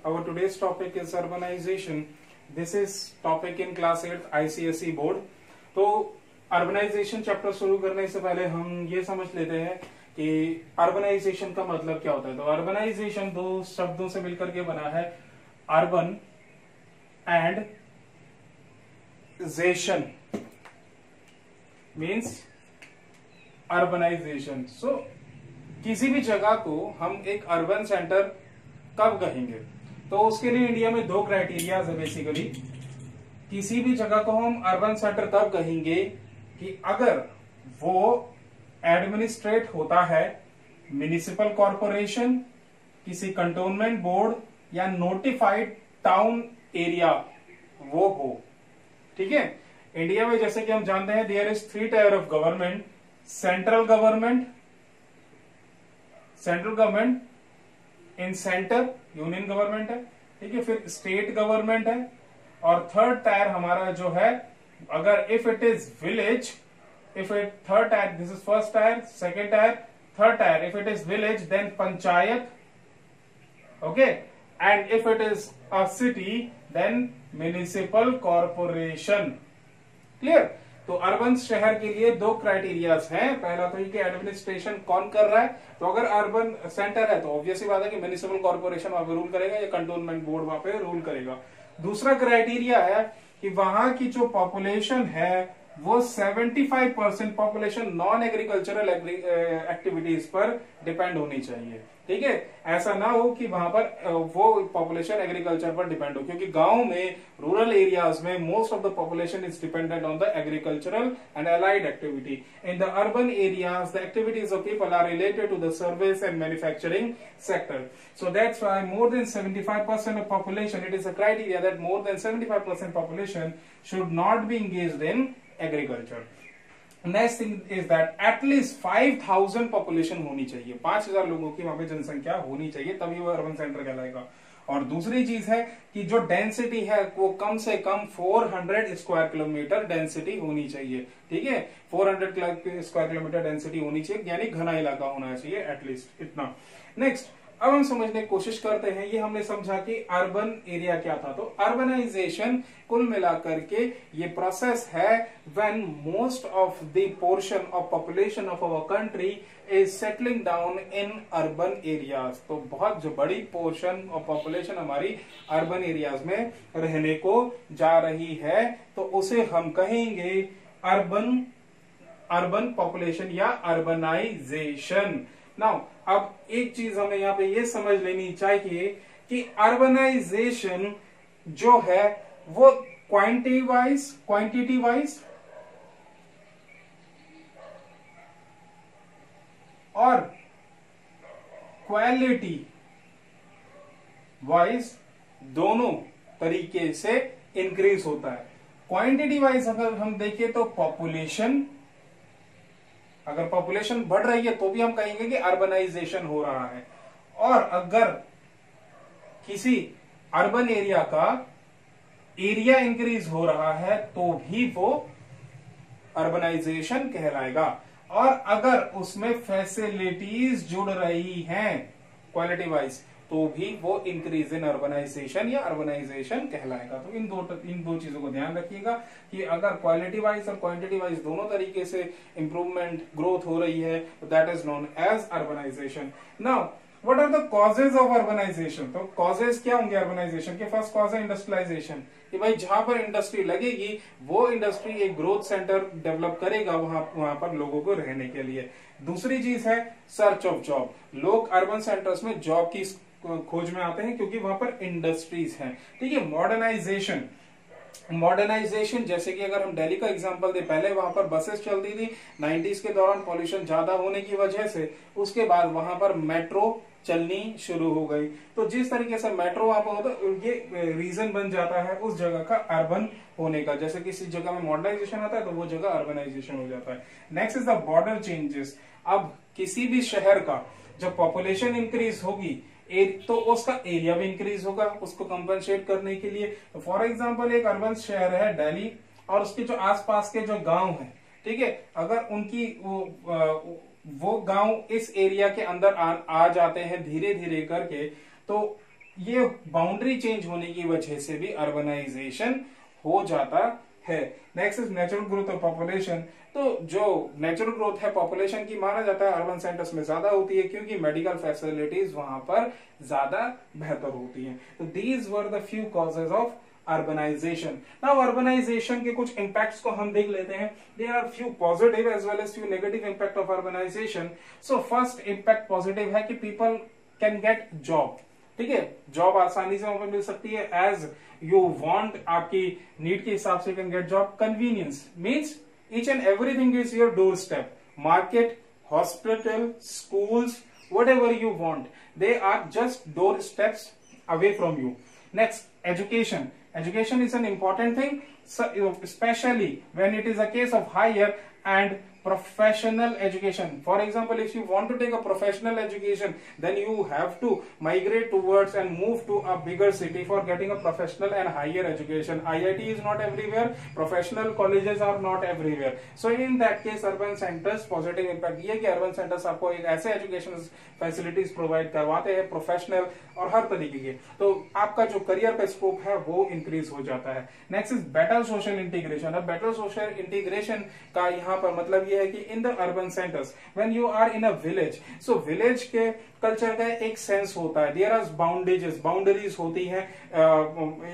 Our today's topic is urbanization. This is topic in class 8th ICSE board. तो urbanisation chapter शुरू करने से पहले हम ये समझ लेते हैं कि अर्बनाइजेशन का मतलब क्या होता है। तो अर्बनाइजेशन दो शब्दों से मिलकर के बना है, अर्बन एंड जेशन मीन्स अर्बनाइजेशन। सो किसी भी जगह को हम एक अर्बन सेंटर कब कहेंगे, तो उसके लिए इंडिया में दो क्राइटेरिया है बेसिकली। किसी भी जगह को हम अर्बन सेंटर तब कहेंगे कि अगर वो एडमिनिस्ट्रेट होता है म्युनिसिपल कॉरपोरेशन, किसी कंटोनमेंट बोर्ड या नोटिफाइड टाउन एरिया वो हो। ठीक है, इंडिया में जैसे कि हम जानते हैं there is 3 tier of government. Central government in centre union government है, ठीक है, फिर स्टेट गवर्नमेंट है, और थर्ड टायर हमारा जो है, अगर if it is village, third tier, this is first tier, second tier, third tier, if it is village then panchayat, okay, and if it is a city then municipal corporation. Clear. तो urban शहर के लिए दो criterias हैं। पहला तो ये कि एडमिनिस्ट्रेशन कौन कर रहा है, तो अगर अर्बन सेंटर है तो ऑब्वियसली बात है कि म्युनिसिपल कॉर्पोरेशन वहां पे रूल करेगा या कंटोनमेंट बोर्ड वहां पे रूल करेगा। दूसरा क्राइटेरिया है कि वहां की जो पॉपुलेशन है वो 75% पॉपुलेशन नॉन एग्रीकल्चरल एक्टिविटीज पर डिपेंड होनी चाहिए। ठीक है, ऐसा ना हो कि वहां पर वो पॉपुलेशन एग्रीकल्चर पर डिपेंड हो, क्योंकि गांव में, रूरल एरियाज में most of the population is dependent on the agricultural and allied activity. In the urban areas the activities of people are related to the service and manufacturing sector. So that's why more than 75% of population, it is a criteria that more than 75% population should not be engaged in agriculture. Next thing is that at least 5,000 population होनी चाहिए, 5,000 लोगों की वहां पे जनसंख्या होनी चाहिए, तभी वो अर्बन सेंटर कहलाएगा। और दूसरी चीज है कि जो डेंसिटी है वो कम से कम 400 स्क्वायर किलोमीटर डेंसिटी होनी चाहिए। ठीक है, 400 स्क्वायर किलोमीटर डेंसिटी होनी चाहिए, यानी घना इलाका होना चाहिए एटलीस्ट इतना। नेक्स्ट, अब हम समझने की कोशिश करते हैं। ये हमने समझा कि अर्बन एरिया क्या था। तो अर्बनाइजेशन कुल मिलाकर के ये प्रोसेस है when most of the portion of population of our country is settling down in urban areas. तो बहुत जो बड़ी पोर्शन ऑफ पॉपुलेशन हमारी अर्बन एरियाज में रहने को जा रही है, तो उसे हम कहेंगे अर्बन पॉपुलेशन या अर्बनाइजेशन। नाउ अब एक चीज हमें यहाँ पे ये समझ लेनी चाहिए कि अर्बनाइजेशन जो है वो क्वांटिटी वाइज और क्वालिटी वाइज दोनों तरीके से इंक्रीज होता है। क्वांटिटी वाइज अगर हम देखें तो अगर पॉपुलेशन बढ़ रही है तो भी हम कहेंगे कि अर्बनाइजेशन हो रहा है, और अगर किसी अर्बन एरिया का एरिया इंक्रीज हो रहा है तो भी वो अर्बनाइजेशन कहलाएगा। और अगर उसमें फैसिलिटीज जुड़ रही हैं क्वालिटी वाइज तो भी वो इंक्रीज इन अर्बनाइजेशन या अर्बनाइजेशन कहलाएगा। तो इन दो चीजों को ध्यान रखिएगा कि अगर क्वालिटी वाइज और क्वांटिटी वाइज दोनों तरीके से इंप्रूवमेंट ग्रोथ हो रही है तो that is known as urbanisation. Now what are the causes of urbanisation. तो कॉजेज क्या होंगे अर्बनाइजेशन के? फर्स्ट कॉज है इंडस्ट्रियलाइजेशन, कि भाई जहां पर इंडस्ट्री लगेगी वो इंडस्ट्री एक ग्रोथ सेंटर डेवलप करेगा वहां पर लोगों को रहने के लिए। दूसरी चीज है सर्च ऑफ जॉब, लोग अर्बन सेंटर्स में जॉब की खोज में आते हैं क्योंकि वहां पर इंडस्ट्रीज हैं। ठीक है, मॉडर्नाइजेशन जैसे कि अगर हम दिल्ली का एग्जांपल दें, पहले वहां पर बसेस चलती थी 90s के दौरान, पॉल्यूशन ज्यादा होने की वजह से उसके बाद वहां पर मेट्रो चलनी शुरू हो गई। तो जिस तरीके से मेट्रो वहां पर होता है ये रीजन बन जाता है उस जगह का अर्बन होने का। जैसे किसी जगह में मॉडर्नाइजेशन आता है तो वो जगह अर्बनाइजेशन हो जाता है। Next is the border changes. अब किसी भी शहर का जब पॉपुलेशन इंक्रीज होगी तो उसका एरिया भी इंक्रीज होगा उसको कंपनसेट करने के लिए। फॉर एग्जांपल एक अर्बन शहर है दिल्ली और उसके जो आसपास के जो गांव हैं, ठीक है, अगर उनकी वो गांव इस एरिया के अंदर आ जाते हैं धीरे धीरे करके, तो ये बाउंड्री चेंज होने की वजह से भी अर्बनाइजेशन हो जाता है। Next is natural growth of population. तो जो नेचुरल ग्रोथ है पॉपुलेशन की माना जाता है अर्बन सेंटर्स में ज्यादा होती है क्योंकि मेडिकल फैसिलिटीज वहां पर ज्यादा बेहतर होती हैं। तो these were the few causes of urbanisation. Now urbanisation के कुछ इंपैक्ट्स को हम देख लेते हैं। There are few positive as well as few negative impact of urbanisation. So first impact positive है कि पीपल कैन गेट जॉब। ठीक है, जॉब आसानी से वहां पर मिल सकती है एज यू वांट, आपकी नीड के हिसाब से can get job. Convenience means each and everything is your door step. Market, hospital, schools, whatever you want, they are just doorsteps away from you. Next, education. Education is an important thing, so, especially when it is a case of higher and professional education. For example, if you want to take a professional education, then you have to migrate towards and move to a bigger city for getting a professional and higher education. IIT is not everywhere, professional colleges are not everywhere. So in that case, urban centers positive impact ये कि urban centers आपको एक ऐसे education facilities provide करवाते हैं professional और हर तरीके के, तो आपका जो करियर का स्कोप है वो इंक्रीज हो जाता है। Next is better social integration. अब बेटर सोशल इंटीग्रेशन का यहाँ पर मतलब ये है कि in the urban centres when you are in a village, so village के कल्चर का एक सेंस होता है। देयर आर बाउंड्रीज होती हैं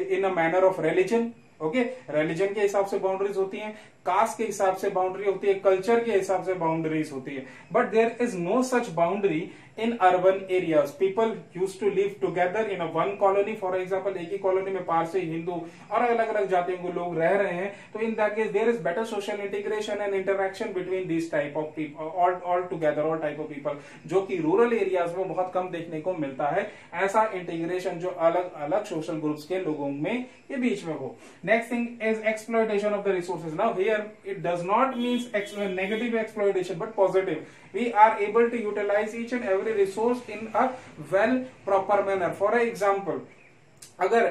in a manner of religion. Okay, religion के हिसाब से बाउंड्रीज होती हैं, कास्ट के हिसाब से बाउंड्री होती है, कल्चर के हिसाब से बाउंड्रीज होती है। But there is no such boundary in urban areas. People use to live together in a one colony. For example, एक ही कॉलोनी में पारसी, हिंदू और अलग अलग जातियों के लोग रह रहे हैं, तो in that case there is better social integration and interaction between this type of people, all together, all type of people, जो कि रूरल एरियाज में बहुत कम देखने को मिलता है। ऐसा इंटीग्रेशन जो अलग अलग सोशल ग्रुप्स के लोगों में के बीच में हो। Next thing is exploitation of the resources. Now here it does not means negative exploitation but positive. We are able to utilize each and every resource in a well proper manner. For example, अगर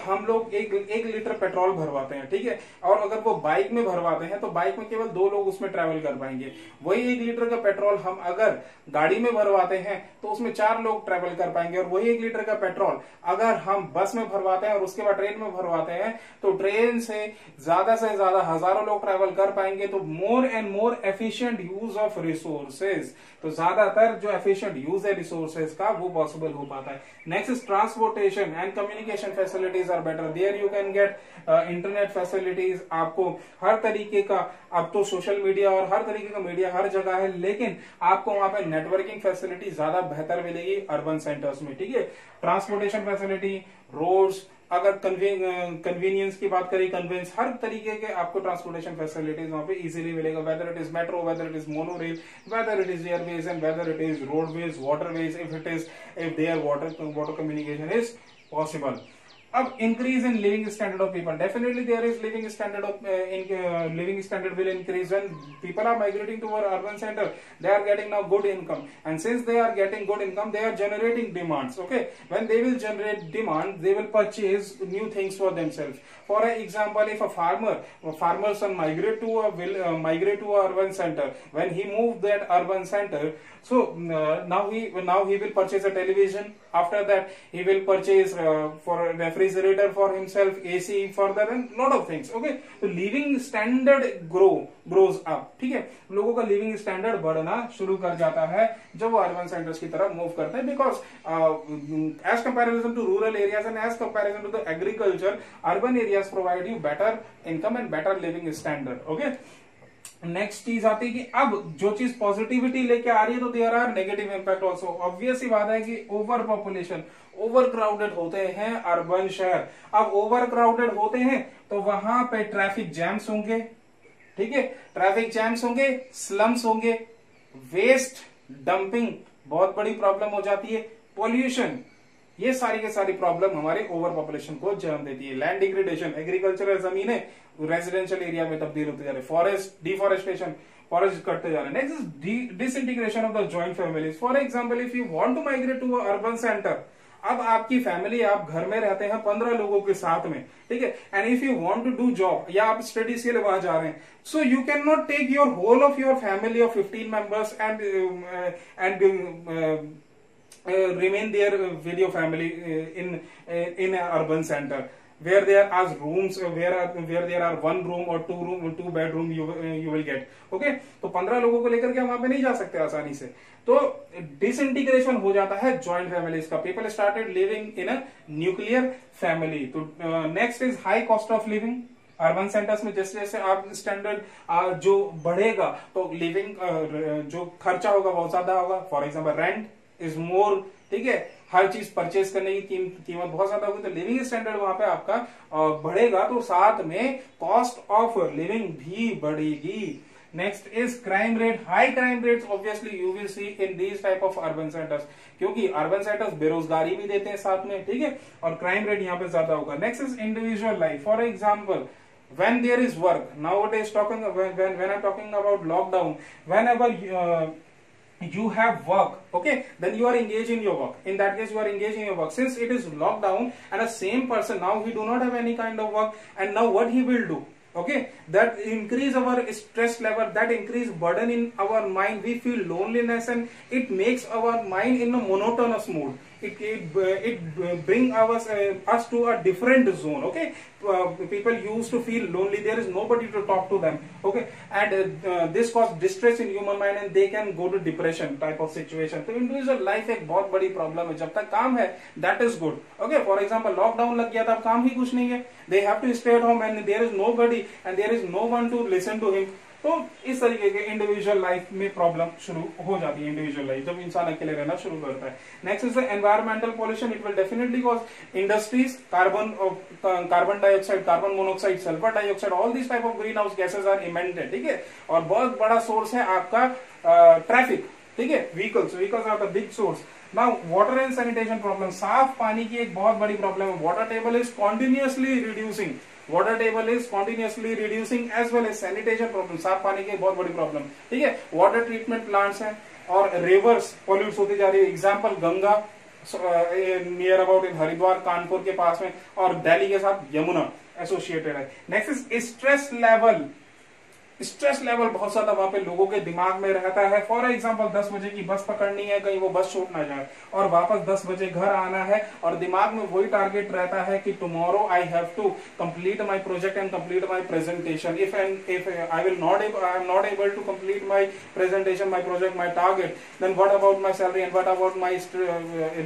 हम लोग एक litre petrol भरवाते हैं, ठीक है, और अगर वो बाइक में भरवाते हैं तो बाइक में केवल 2 लोग उसमें ट्रेवल कर पाएंगे। वही 1 लीटर का पेट्रोल हम अगर गाड़ी में भरवाते हैं तो उसमें 4 लोग ट्रेवल कर पाएंगे। और वही 1 लीटर का पेट्रोल अगर हम बस में भरवाते हैं और उसके बाद ट्रेन में भरवाते हैं तो ट्रेन से ज्यादा हजारों लोग ट्रेवल कर पाएंगे। तो more and more efficient use of resources, तो ज्यादातर जो एफिशिएंट यूज है रिसोर्सेज का वो पॉसिबल हो पाता है। Next is transportation and communication facilities are better. There you can get internet facilities. आपको हर तरीके का, अब तो सोशल मीडिया और हर तरीके का मीडिया हर जगह है, लेकिन आपको वहां पे नेटवर्किंग फैसिलिटी ज्यादा बेहतर मिलेगी अर्बन सेंटर्स में। ठीक है, ट्रांसपोर्टेशन फैसिलिटी, रोड्स, अगर कन्वीनियंस की बात करें, कन्वेंस, हर तरीके के आपको ट्रांसपोर्टेशन फैसिलिटीज वहां पे इजीली मिलेगा। Whether it is metro, whether it is monorail, whether it is airways and whether it is roadways, waterways, if there water communication is possible. अब increase in living standard of people, definitely there is living standard of living standard will increase when people are migrating to our urban center. They are getting now good income, and since they are getting good income, they are generating demands. Okay, when they will generate demand, they will purchase new things for themselves. For example, if a farmer's son migrate to a urban center, when he moved that urban center, so now he will purchase a television. After that, he will purchase for a refrigerator for himself, AC further, and lot of things. Okay, so living standard grows up. ठीक है, लोगों का living standard बढ़ना शुरू कर जाता है जब वो अर्बन सेंटर्स की तरफ मूव करते हैं, because as comparison to rural areas and as comparison to the agriculture, urban areas provide you better income and better living standard. Okay, next चीज आती है कि अब जो चीज पॉजिटिविटी लेके आ रही है तो there are negative impact also. Obvious ही बात है कि ओवर पॉपुलेशन, ओवर क्राउडेड होते हैं अर्बन शहर। अब ओवर क्राउडेड होते हैं तो वहां पे ट्रैफिक जैम्स होंगे, ठीक है, ट्रैफिक जैम्स होंगे, स्लम्स होंगे, वेस्ट डंपिंग बहुत बड़ी प्रॉब्लम हो जाती है, पोल्यूशन, ये सारी के सारी प्रॉब्लम हमारे ओवर पॉपुलेशन को जन्म देती है। लैंड डिग्रेडेशन, एग्रीकल्चरल जमीनें रेजिडेंशियल एरिया में तब्दील होती जा रही है, फॉरेस्ट डिफॉरेस्टेशन, फॉरेस्ट कटते जा रहे हैं। Next is disintegration of the joint families. For example, if you want to migrate to a urban centre, अब आपकी फैमिली, आप घर में रहते हैं 15 लोगों के साथ में, ठीक है, and if you want to do job या आप स्टडीज के लिए वहां जा रहे हैं, so you can not take your whole of your family of 15 members remain there with your family in an urban center where there are rooms where there are one room or two bedroom you will get. Okay, तो 15 लोगों को लेकर के हम वहां पे नहीं जा सकते आसानी से, तो डिसइंटीग्रेशन हो जाता है जॉइंट फैमिलीज का. People started living in a nuclear family. तो next is high cost of living. Urban centres में जैसे जैसे आप स्टैंडर्ड जो बढ़ेगा तो लिविंग जो खर्चा होगा बहुत ज्यादा होगा. For example rent is more. ठीक है, हर चीज परचेज करने की कीमत बहुत ज्यादा होगी, तो लिविंग स्टैंडर्ड वहां पे आपका बढ़ेगा, तो साथ में कॉस्ट ऑफ लिविंग भी बढ़ेगी. Next is crime rate. High crime rates obviously you will see in these type of urban centres, क्योंकि अर्बन सेंटर्स बेरोजगारी भी देते हैं साथ में. ठीक है, और क्राइम रेट यहाँ पे ज्यादा होगा. Next is individual life. For example, when there is work nowadays, when I'm talking about lockdown, whenever you have work, okay, then you are engaged in your work. In that case, you are engaged in your work. Since it is lockdown and a same person now he do not have any kind of work, and now what he will do? Okay, that increase our stress level, that increase burden in our mind. We feel loneliness and it makes our mind in a monotonous mood. It bring us to a different zone. Okay, people used to feel lonely. There is nobody to talk to them. Okay, and this cause distress in human mind and they can go to depression type of situation. So individual life एक बहुत बड़ी problem है. जब तक काम है that is good. Okay, for example lockdown लग गया था, अब काम ही कुछ नहीं है. They have to stay at home and there is nobody and there is no one to listen to him. तो इस तरीके के इंडिविजुअल लाइफ में प्रॉब्लम शुरू हो जाती है. इंडिविजुअल लाइफ जब इंसान अकेले रहना शुरू करता है. Next is the environmental pollution. It will definitely cause industries carbon dioxide, carbon monoxide, sulphur dioxide, all this type of green house gases are emitted. ठीक है, और बहुत बड़ा सोर्स है आपका ट्रैफिक. ठीक है, vehicles are the big source. Now water and sanitation problem. साफ पानी की एक बहुत बड़ी प्रॉब्लम है. Water table is continuously reducing. Water table is continuously reducing as well as sanitation problem. साफ पानी की बहुत बड़ी प्रॉब्लम. ठीक है, वाटर ट्रीटमेंट प्लांट्स हैं और रिवर्स पॉल्यूट होती जा रही है. Example Ganga near about in Haridwar, Kanpur के पास में, और दिल्ली के साथ यमुना एसोसिएटेड है. Next is stress level. Stress level बहुत ज्यादा वहां पे लोगों के दिमाग में रहता है. फॉर एग्जांपल 10 बजे की बस पकड़नी है, कहीं वो बस छूट ना जाए, और वापस 10 बजे घर आना है, और दिमाग में वही टारगेट रहता है कि tomorrow I have to complete my project and complete my presentation. If I am not able to complete my presentation, my project, my target, then what about my salary and what about my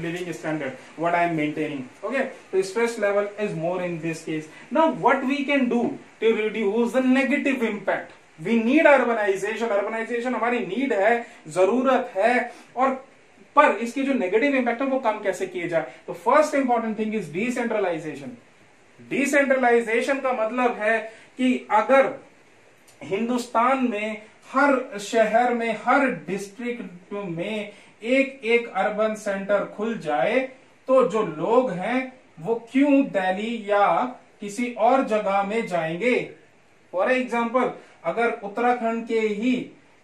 living standard, what I am maintaining. Okay, तो stress level is more in this case. Now what we can do to reduce the negative impact. We need urbanisation. Urbanisation हमारी need है, जरूरत है, और पर इसके जो negative impact है वो कम कैसे किए जाए. तो first important thing is decentralisation. Decentralisation का मतलब है कि अगर हिंदुस्तान में हर शहर में, हर डिस्ट्रिक्ट में एक एक अर्बन सेंटर खुल जाए, तो जो लोग हैं वो क्यों दिल्ली या किसी और जगह में जाएंगे. फॉर एग्जाम्पल अगर उत्तराखंड के ही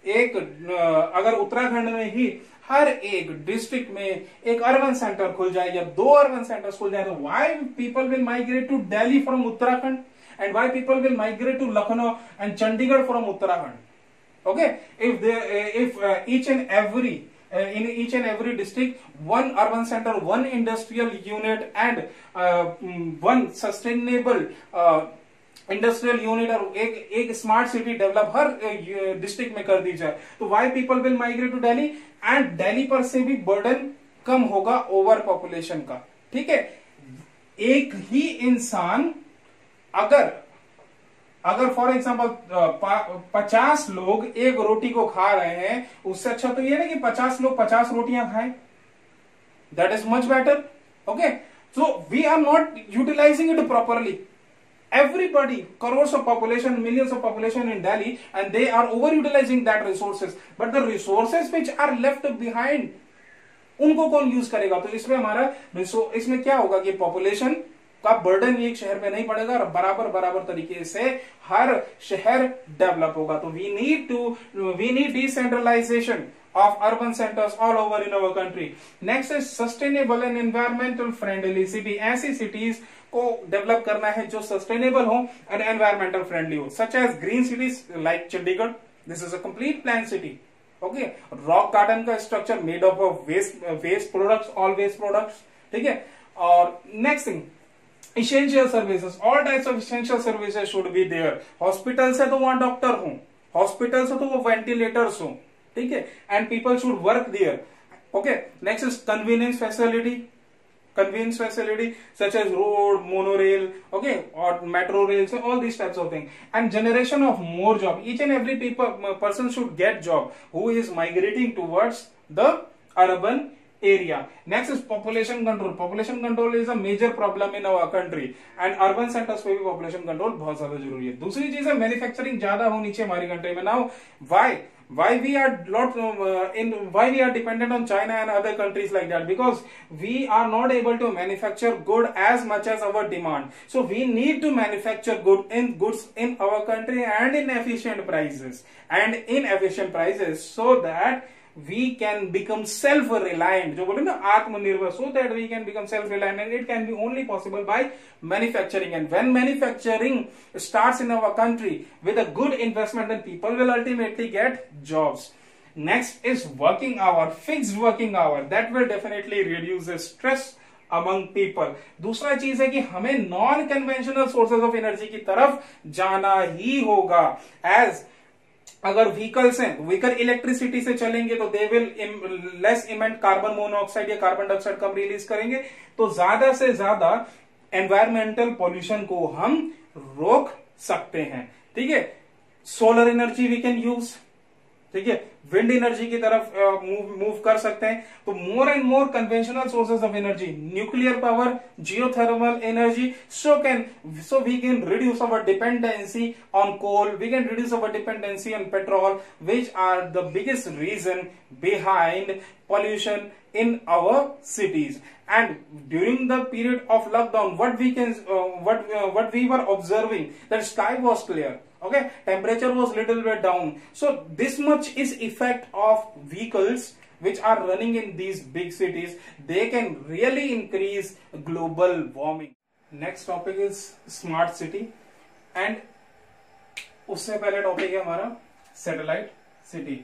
अगर उत्तराखंड में ही हर एक डिस्ट्रिक्ट में एक अर्बन सेंटर खुल जाए या 2 अर्बन सेंटर्स खुल जाए, तो why people will migrate to Delhi from Uttarakhand and why people will migrate to Lucknow and Chandigarh from Uttarakhand. Okay, if each and every district, one urban center, one industrial unit and one sustainable industrial unit और एक smart city develop हर district में कर दी जाए, तो why people will migrate to Delhi, and Delhi पर से भी बर्डन कम होगा ओवर पॉपुलेशन का. ठीक है, एक ही इंसान अगर फॉर एग्जाम्पल 50 लोग एक रोटी को खा रहे हैं, उससे अच्छा तो ये ना कि 50 लोग 50 रोटियां खाएं. That is much better. Okay, so we are not utilising it properly. Everybody, crores of population, millions of population in Delhi, and they are overutilizing that resources. But the resources which are left behind, उनको कौन use करेगा. तो इसमें हमारा इसमें क्या होगा कि पॉपुलेशन का बर्डन एक शहर पे नहीं पड़ेगा और बराबर तरीके से हर शहर डेवलप होगा. तो we need decentralisation of urban centers all over in our country. Next is sustainable and environmental friendly city. ऐसी cities को डेवलप करना है जो सस्टेनेबल हो और एनवायरमेंटल फ्रेंडली हो, such as green cities like Chandigarh. This is a complete planned city. Okay, rock garden का structure made of waste products, all waste products, ठीक है। और next thing, essential services, all types of essential services should be there. Hospital से तो वहां doctor हो, hospital से तो वो वेंटिलेटर्स हो, ठीक है, and people should work there. Okay, next is convenience facility, convenience facility such as road, monorail, okay, or metro rails, all these types of things, and generation of more job. Each and every person should get job who is migrating towards the urban area. Next is population control. Population control is a major problem in our country, and urban centers पे भी population control बहुत ज्यादा जरूरी है। दूसरी चीज है manufacturing ज्यादा होनी चाहिए हमारी कंट्री में। Now why we are why we are dependent on China and other countries like that, because we are not able to manufacture good as much as our demand. So we need to manufacture goods in our country and in efficient prices so that we can become self-reliant, जो बोले ना आत्मनिर्भर, so that we can become self-reliant, and it can be only possible by manufacturing. And when manufacturing starts in our country with a good investment, then people will ultimately get jobs. Next is working hour, fixed working hour, that will definitely reduce the stress among people. दूसरा चीज है कि हमें non conventional sources of energy की तरफ जाना ही होगा। As अगर व्हीकल्स हैं, व्हीकल इलेक्ट्रिसिटी से चलेंगे तो they will less emit carbon monoxide या कार्बन डाइऑक्साइड कम रिलीज करेंगे, तो ज्यादा से ज्यादा एनवायरमेंटल पॉल्यूशन को हम रोक सकते हैं, ठीक है। Solar energy we can use, ठीक है, विंड एनर्जी की तरफ मूव कर सकते हैं। तो more and more conventional sources of energy, nuclear power, geothermal energy, so we can reduce our dependency on coal, we can reduce our dependency on petrol, which are the biggest reason behind pollution in our cities. And during the period of lockdown, what we were observing, that sky was clear, okay, temperature was little bit down, so this much is effect of vehicles which are running in these big cities. They can really increase global warming. Next topic is smart city, and उससे पहले topic है हमारा satellite city.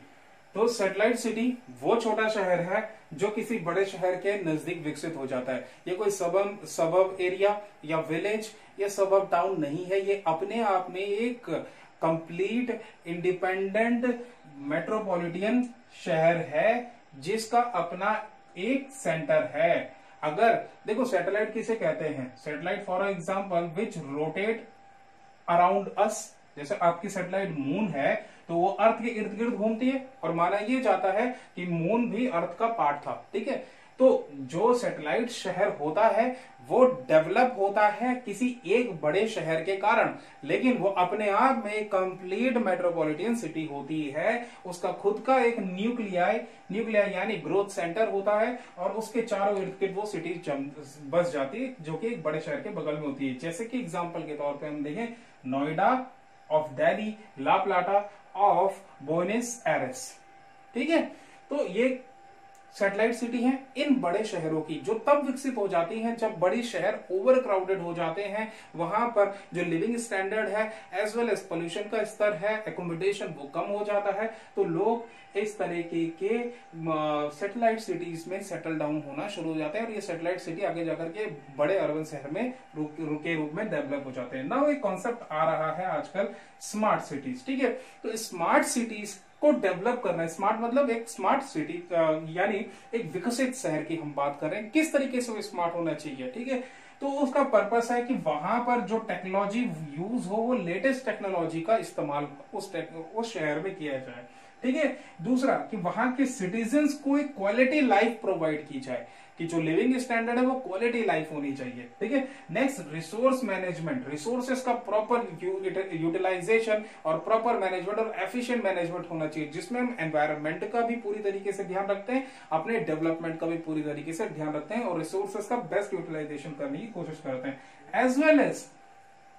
तो satellite city वो छोटा शहर है जो किसी बड़े शहर के नजदीक विकसित हो जाता है। ये कोई सबब एरिया या विलेज या सबब टाउन नहीं है, ये अपने आप में एक कंप्लीट इंडिपेंडेंट मेट्रोपॉलिटन शहर है जिसका अपना एक सेंटर है। अगर देखो सैटेलाइट किसे कहते हैं, satellite for example which rotate around us, जैसे आपकी सैटेलाइट मून है तो वो अर्थ के इर्द गिर्द घूमती है और माना ये जाता है कि मून भी अर्थ का पार्ट था, ठीक है। तो जो सैटेलाइट शहर होता है वो डेवलप होता है किसी एक बड़े शहर के कारण, लेकिन वो अपने आप में एक कंप्लीट मेट्रोपॉलिटन सिटी होती है। उसका खुद का एक न्यूक्लियाई यानी ग्रोथ सेंटर होता है और उसके चारों इर्द गिर्द वो सिटी बस जाती है जो कि एक बड़े शहर के बगल में होती है। जैसे कि एग्जाम्पल के तौर पर हम देखें Noida of Delhi, La Plata of Buenos Aires, ठीक है। तो ये सैटेलाइट सिटी हैं इन बड़े शहरों की, जो तब विकसित हो जाती हैं जब बड़े शहर ओवर क्राउडेड हो जाते हैं। वहां पर जो लिविंग स्टैंडर्ड है एज वेल एज पोल्यूशन का स्तर है, एकोमोडेशन वो कम हो जाता है, तो लोग इस तरीके के सैटेलाइट सिटीज में सेटल डाउन होना शुरू हो जाते हैं और ये सैटेलाइट सिटी आगे जाकर के बड़े अर्बन शहर में रुके रूप में डेवलप हो जाते हैं। ना एक कॉन्सेप्ट आ रहा है आजकल स्मार्ट सिटीज, ठीक है। तो स्मार्ट सिटीज को डेवलप करना है, स्मार्ट मतलब एक स्मार्ट सिटी यानी एक विकसित शहर की हम बात कर रहे हैं, किस तरीके से वो स्मार्ट होना चाहिए, ठीक है। तो उसका पर्पस है कि वहां पर जो टेक्नोलॉजी यूज हो वो लेटेस्ट टेक्नोलॉजी का इस्तेमाल उस शहर में किया जाए, ठीक है। दूसरा कि वहां के सिटीजन्स को एक क्वालिटी लाइफ प्रोवाइड की जाए, कि जो लिविंग स्टैंडर्ड है वो क्वालिटी लाइफ होनी चाहिए, ठीक है। नेक्स्ट रिसोर्स मैनेजमेंट, रिसोर्सेस का प्रॉपर यूटिलाइजेशन और प्रॉपर मैनेजमेंट और एफिशिएंट मैनेजमेंट होना चाहिए, जिसमें हम एनवायरमेंट का भी पूरी तरीके से ध्यान रखते हैं, अपने डेवलपमेंट का भी पूरी तरीके से ध्यान रखते हैं और रिसोर्सेस का बेस्ट यूटिलाइजेशन करने की कोशिश करते हैं, as well as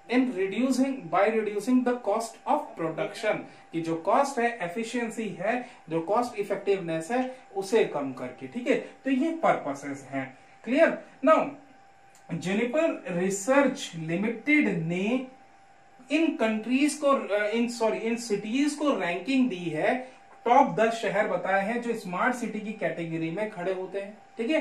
in reducing the cost of production, कि जो कॉस्ट है, एफिशिएंसी है, जो कॉस्ट इफेक्टिवनेस है उसे कम करके, ठीक है। तो ये पर्पसेस हैं, clear. Now juniper research limited ने इन कंट्रीज को इन सिटीज को रैंकिंग दी है टॉप 10 शहर बताए हैं जो स्मार्ट सिटी की कैटेगरी में खड़े होते हैं। ठीक है,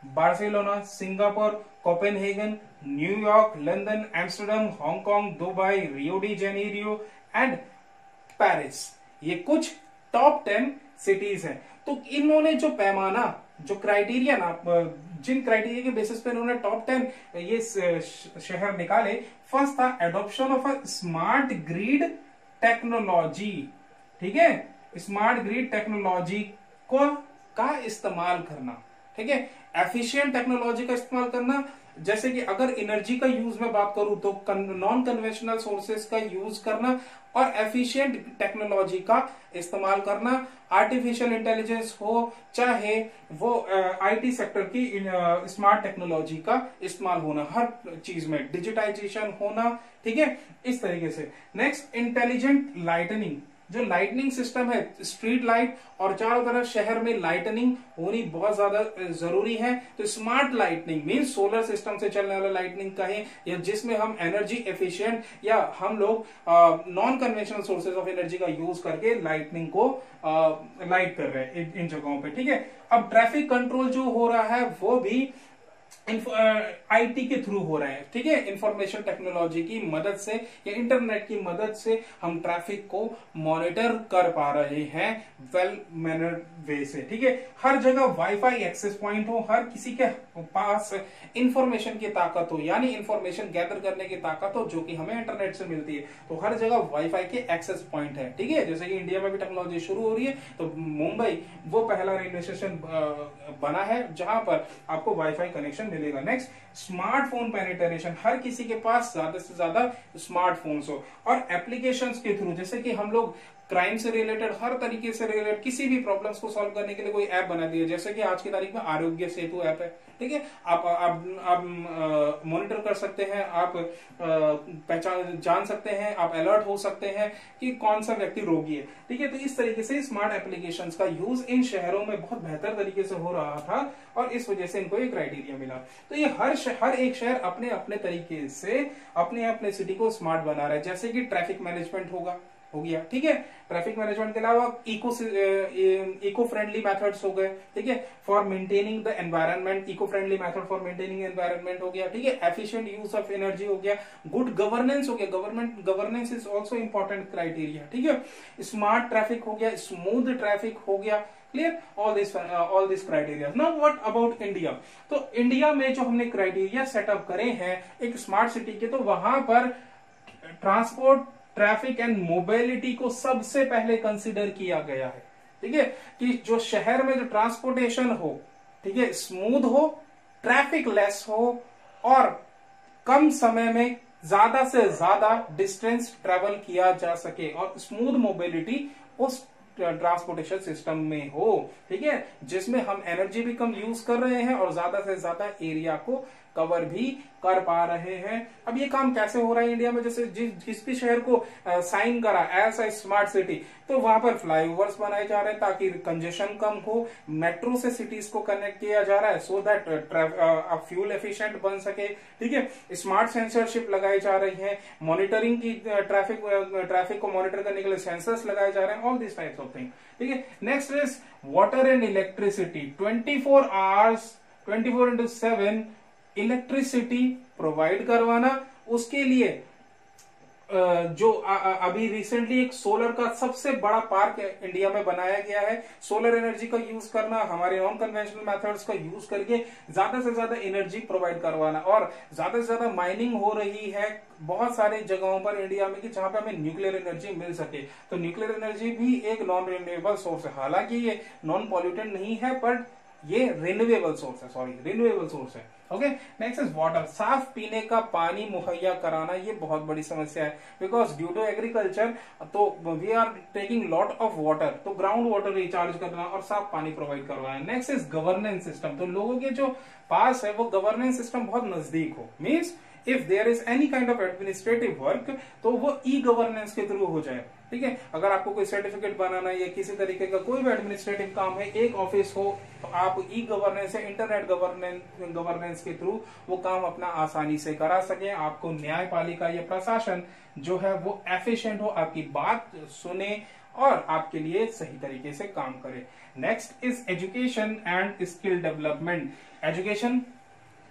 Barcelona, Singapore, Copenhagen, New York, London, Amsterdam, Hong Kong, Dubai, Rio de Janeiro and Paris. ये कुछ टॉप 10 सिटीज हैं। तो इन्होंने जो पैमाना, जो क्राइटेरिया ना, जिन क्राइटेरिया के बेसिस पे इन्होंने टॉप 10 ये शहर निकाले, फर्स्ट था adoption of a smart grid technology. ठीक है, स्मार्ट ग्रिड टेक्नोलॉजी को का इस्तेमाल करना। ठीक है, एफिशिएंट टेक्नोलॉजी का इस्तेमाल करना, जैसे कि अगर एनर्जी का यूज में बात करूं तो नॉन कन्वेंशनल सोर्सेज का यूज करना और एफिशिएंट टेक्नोलॉजी का इस्तेमाल करना। आर्टिफिशियल इंटेलिजेंस हो चाहे वो आईटी सेक्टर की स्मार्ट टेक्नोलॉजी का इस्तेमाल होना, हर चीज में डिजिटाइजेशन होना। ठीक है, इस तरीके से। Next, intelligent lightning. जो लाइटनिंग सिस्टम है, स्ट्रीट लाइट और चारों तरफ शहर में लाइटनिंग होनी बहुत ज्यादा जरूरी है। तो smart lightning mean solar system से चलने वाला लाइटनिंग कहें, या जिसमें हम एनर्जी एफिशिएंट या हम लोग non conventional sources of energy का यूज करके लाइटनिंग को लाइट कर रहे हैं इन जगहों पे। ठीक है, अब ट्रैफिक कंट्रोल जो हो रहा है वो भी आईटी के थ्रू हो रहा है। ठीक है, इंफॉर्मेशन टेक्नोलॉजी की मदद से या इंटरनेट की मदद से हम ट्रैफिक को मॉनिटर कर पा रहे हैं वेल मैनर्ड वे से। ठीक है, हर जगह वाईफाई एक्सेस पॉइंट हो, हर किसी के पास इंफॉर्मेशन की ताकत हो, यानी इंफॉर्मेशन गैदर करने की ताकत हो, जो कि हमें इंटरनेट से मिलती है। तो हर जगह वाईफाई के एक्सेस पॉइंट है। ठीक है, जैसे कि इंडिया में भी टेक्नोलॉजी शुरू हो रही है, तो मुंबई वो पहला रेलवे स्टेशन बना है जहां पर आपको वाईफाई कनेक्शन मिलेगा। नेक्स्ट, स्मार्टफोन पेनिट्रेशन, हर किसी के पास ज्यादा से ज्यादा स्मार्टफोन्स हो और एप्लीकेशंस के थ्रू, जैसे कि हम लोग क्राइम से रिलेटेड, हर तरीके से रिलेटेड किसी भी प्रॉब्लम्स को सॉल्व करने के लिए कोई ऐप बना दिया, जैसे कि आज की तारीख में आरोग्य सेतु ऐप है। ठीक है, आप मॉनिटर कर सकते हैं, आप पहचान जान सकते हैं, आप अलर्ट हो सकते हैं कि कौन सा व्यक्ति रोगी है। ठीक है, तो इस तरीके से स्मार्ट एप्लीकेशंस का यूज इन शहरों में बहुत बेहतर तरीके से हो रहा था और इस वजह से इनको ये क्राइटेरिया मिला। तो ये हर एक शहर अपने अपने तरीके से अपने अपने सिटी को स्मार्ट बना रहा है। जैसे कि ट्रैफिक मैनेजमेंट हो गया। ठीक है, ट्रैफिक मैनेजमेंट के अलावा इको फ्रेंडली मेथड्स हो गए। ठीक है, for maintaining the environment, eco friendly method for maintaining environment हो गया। ठीक है, एफिशिएंट यूज ऑफ एनर्जी हो गया, गुड गवर्नेंस हो गया, governance is also important criteria. ठीक है, स्मार्ट ट्रैफिक हो गया, स्मूथ ट्रैफिक हो गया। Clear, all this criteria. Now what about India? तो इंडिया में जो हमने क्राइटेरिया सेटअप करे हैं एक स्मार्ट सिटी के, तो वहां पर ट्रांसपोर्ट, ट्रैफिक एंड मोबिलिटी को सबसे पहले कंसीडर किया गया है। ठीक है, कि जो शहर में जो ट्रांसपोर्टेशन हो, ठीक है, स्मूथ हो, ट्रैफिक लेस हो और कम समय में ज्यादा से ज्यादा डिस्टेंस ट्रेवल किया जा सके और स्मूथ मोबिलिटी उस ट्रांसपोर्टेशन सिस्टम में हो। ठीक है, जिसमें हम एनर्जी भी कम यूज कर रहे हैं और ज्यादा से ज्यादा एरिया को कवर भी कर पा रहे हैं। अब ये काम कैसे हो रहा है इंडिया में? जैसे जिस भी शहर को साइन करा एज ए स्मार्ट सिटी, तो वहां पर फ्लाईओवर्स बनाए जा रहे हैं ताकि कंजेशन कम हो, मेट्रो से सिटीज को कनेक्ट किया जा रहा है सो दैट फ्यूल एफिशिएंट बन सके। ठीक है, स्मार्ट सेंसरशिप लगाई जा रही है, मॉनिटरिंग की ट्रैफिक को मॉनिटर करने के लिए सेंसर्स लगाए जा रहे हैं, all this types of thing. ठीक है, next is water and electricity. 24 hours 24/7 electricity provide करवाना। उसके लिए जो अभी रिसेंटली एक सोलर का सबसे बड़ा पार्क इंडिया में बनाया गया है। सोलर एनर्जी का यूज करना, हमारे नॉन कन्वेंशनल मेथड्स का यूज करके ज्यादा से ज्यादा एनर्जी प्रोवाइड करवाना। और ज्यादा से ज्यादा माइनिंग हो रही है बहुत सारे जगहों पर इंडिया में कि जहां पे हमें न्यूक्लियर एनर्जी मिल सके। तो न्यूक्लियर एनर्जी भी एक नॉन रिन्यूएबल सोर्स है, हालांकि ये नॉन पॉल्यूटेंट नहीं है बट ये रिन्यूएबल सोर्स है, रिन्यूएबल सोर्स है। Okay, next is water. साफ पीने का पानी मुहैया कराना ये बहुत बड़ी समस्या है, बिकॉज ड्यू टू एग्रीकल्चर तो we are taking lot of water, तो ग्राउंड वाटर रिचार्ज करना और साफ पानी प्रोवाइड करवाना। Next is governance system. तो लोगों के जो पास है वो गवर्नेंस सिस्टम बहुत नजदीक हो, means if there is any kind of administrative work तो वो ई गवर्नेंस के थ्रू हो जाए। ठीक है, अगर आपको कोई सर्टिफिकेट बनाना है या किसी तरीके का कोई भी एडमिनिस्ट्रेटिव काम है, एक ऑफिस हो, तो आप ई गवर्नेंस या इंटरनेट गवर्नेंस के थ्रू वो काम अपना आसानी से करा सके। आपको न्यायपालिका या प्रशासन जो है वो एफिशिएंट हो, आपकी बात सुने और आपके लिए सही तरीके से काम करे। Next is education and skill development. Education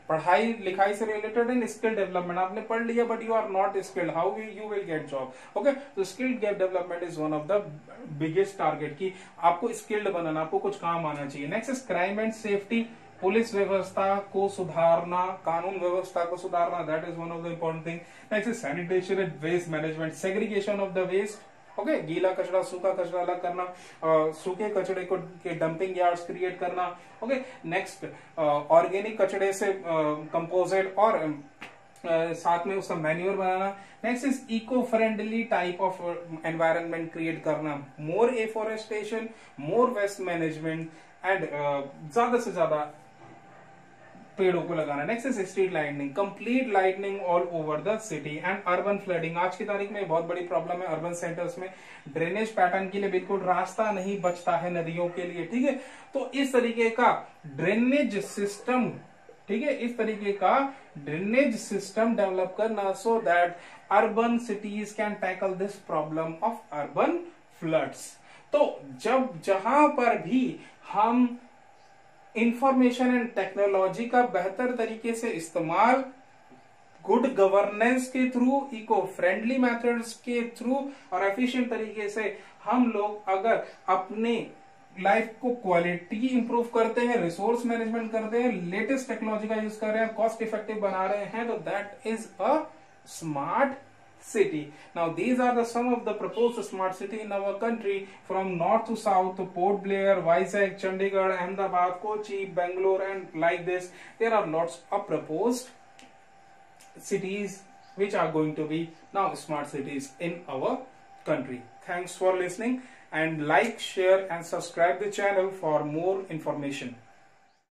पढ़ाई लिखाई से रिलेटेड एंड स्किल डेवलपमेंट, आपने पढ़ लिया but you are not skilled, how you will get job. Okay, तो skill development is one of the biggest target की आपको स्किल्ड बनाना, आपको कुछ काम आना चाहिए। Next is crime and safety, police व्यवस्था को सुधारना, कानून व्यवस्था को सुधारना, that is one of the important thing. Next is sanitation and waste management, segregation of the waste, okay, गीला कचरा सूखा कचरा अलग करना, सूखे कचरे को के डंपिंग यार्ड्स क्रिएट करना। ओके, नेक्स्ट ऑर्गेनिक कचड़े से कंपोजिट और साथ में उसका मैन्योर बनाना। Next is eco friendly type of environment create करना, more afforestation, more waste management and ज्यादा से ज्यादा पेड़ों को लगाना। Next is street lightning, complete lightning all over the city and urban flooding. आज की तारीख में बहुत बड़ी प्रॉब्लम है अर्बन सेंटर्स में, ड्रेनेज पैटर्न के लिए बिल्कुल रास्ता नहीं बचता है नदियों के लिए, ठीक है। तो इस तरीके का ड्रेनेज सिस्टम, ठीक है, इस तरीके का ड्रेनेज सिस्टम डेवलप करना so that urban cities can tackle this problem of urban floods. तो जब जहां पर भी हम इंफॉर्मेशन एंड टेक्नोलॉजी का बेहतर तरीके से इस्तेमाल गुड गवर्नेंस के थ्रू, इको फ्रेंडली मेथड्स के थ्रू और एफिशिएंट तरीके से हम लोग अगर अपने लाइफ को क्वालिटी इंप्रूव करते हैं, रिसोर्स मैनेजमेंट करते हैं, लेटेस्ट टेक्नोलॉजी का यूज कर रहे हैं, कॉस्ट इफेक्टिव बना रहे हैं, तो that is a smart city. Now these are the some of the proposed smart city in our country from north to south, Port Blair, Vizag, Chandigarh, Ahmedabad, Kochi, Bangalore and like this. There are lots of proposed cities which are going to be now smart cities in our country. Thanks for listening and like, share and subscribe the channel for more information.